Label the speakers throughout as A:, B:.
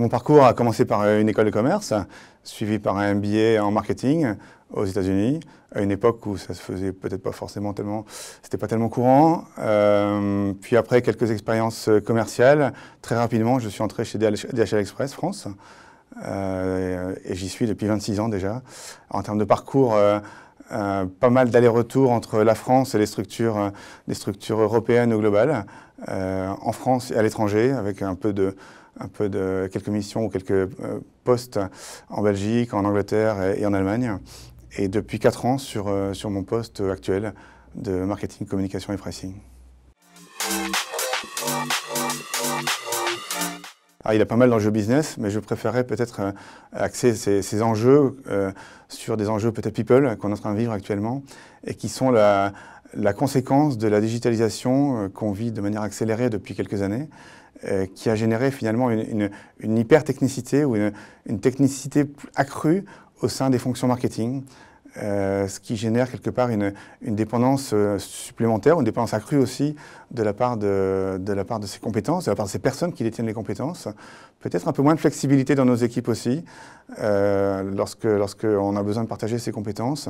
A: mon parcours a commencé par une école de commerce, suivi par un MBA en marketing aux États-Unis, à une époque où ça se faisait peut-être pas forcément tellement, c'était pas tellement courant. Puis après quelques expériences commerciales, très rapidement, je suis entré chez DHL Express France. Et j'y suis depuis 26 ans déjà. En termes de parcours, pas mal d'allers-retours entre la France et les structures européennes ou globales, en France et à l'étranger, avec un peu de quelques missions ou quelques postes en Belgique, en Angleterre et en Allemagne. Et depuis 4 ans sur mon poste actuel de marketing, communication et pricing. Alors, il y a pas mal d'enjeux business, mais je préférerais peut-être axer ces enjeux sur des enjeux peut-être people qu'on est en train de vivre actuellement et qui sont la conséquence de la digitalisation qu'on vit de manière accélérée depuis quelques années, qui a généré finalement une hyper-technicité ou une technicité accrue au sein des fonctions marketing, ce qui génère quelque part une dépendance supplémentaire, une dépendance accrue aussi de la part de ces compétences, de la part de ces personnes qui détiennent les compétences. Peut-être un peu moins de flexibilité dans nos équipes aussi, lorsqu'on a besoin de partager ces compétences.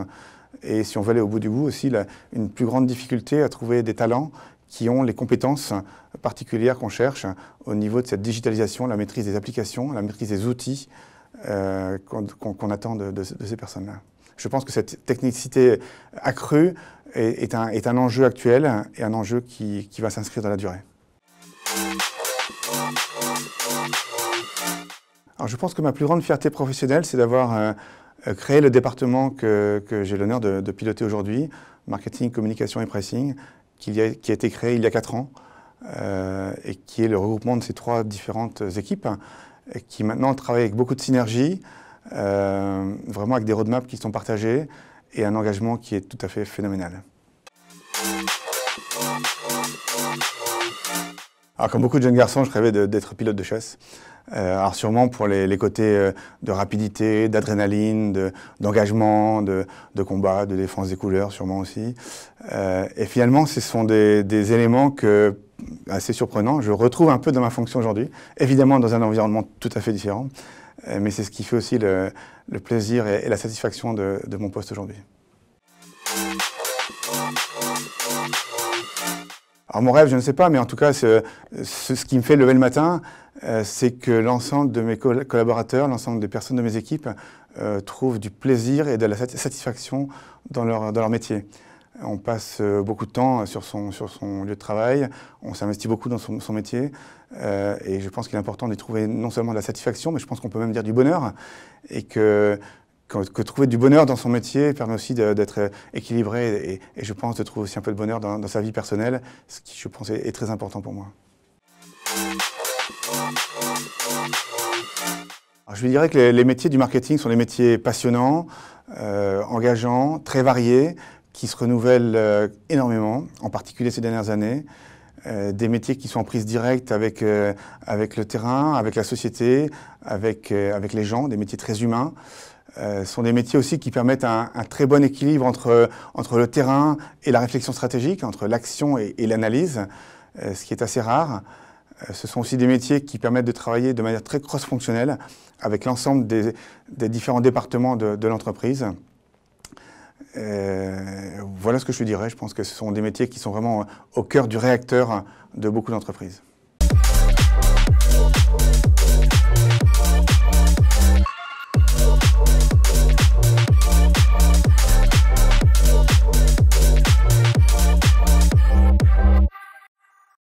A: Et si on veut aller au bout du bout aussi, une plus grande difficulté à trouver des talents qui ont les compétences particulières qu'on cherche au niveau de cette digitalisation, la maîtrise des applications, la maîtrise des outils qu'on attend de ces personnes-là. Je pense que cette technicité accrue est un enjeu actuel et un enjeu qui va s'inscrire dans la durée. Alors je pense que ma plus grande fierté professionnelle, c'est d'avoir créé le département que j'ai l'honneur de piloter aujourd'hui, marketing, communication et pricing, qui a été créé il y a 4 ans et qui est le regroupement de ces 3 différentes équipes qui maintenant travaillent avec beaucoup de synergie, vraiment avec des roadmaps qui sont partagés et un engagement qui est tout à fait phénoménal. Alors, comme beaucoup de jeunes garçons, je rêvais d'être pilote de chasse. Alors sûrement pour les côtés de rapidité, d'adrénaline, d'engagement, de combat, de défense des couleurs sûrement aussi. Et finalement, ce sont des éléments assez surprenants. Je retrouve un peu dans ma fonction aujourd'hui, évidemment dans un environnement tout à fait différent. Mais c'est ce qui fait aussi le plaisir et la satisfaction de mon poste aujourd'hui. Alors mon rêve, je ne sais pas, mais en tout cas, ce qui me fait lever le matin, c'est que l'ensemble de mes collaborateurs, l'ensemble des personnes de mes équipes trouvent du plaisir et de la satisfaction dans leur métier. On passe beaucoup de temps sur son lieu de travail, on s'investit beaucoup dans son métier et je pense qu'il est important d'y trouver non seulement de la satisfaction, mais je pense qu'on peut même dire du bonheur et que trouver du bonheur dans son métier permet aussi d'être équilibré et je pense de trouver aussi un peu de bonheur dans sa vie personnelle, ce qui je pense est très important pour moi. Alors, je lui dirais que les métiers du marketing sont des métiers passionnants, engageants, très variés, qui se renouvellent énormément, en particulier ces dernières années. Des métiers qui sont en prise directe avec le terrain, avec la société, avec les gens, des métiers très humains. Sont des métiers aussi qui permettent un très bon équilibre entre le terrain et la réflexion stratégique, entre l'action et l'analyse, ce qui est assez rare. Ce sont aussi des métiers qui permettent de travailler de manière très cross-fonctionnelle avec l'ensemble des différents départements de l'entreprise. Voilà ce que je dirais. Je pense que ce sont des métiers qui sont vraiment au cœur du réacteur de beaucoup d'entreprises.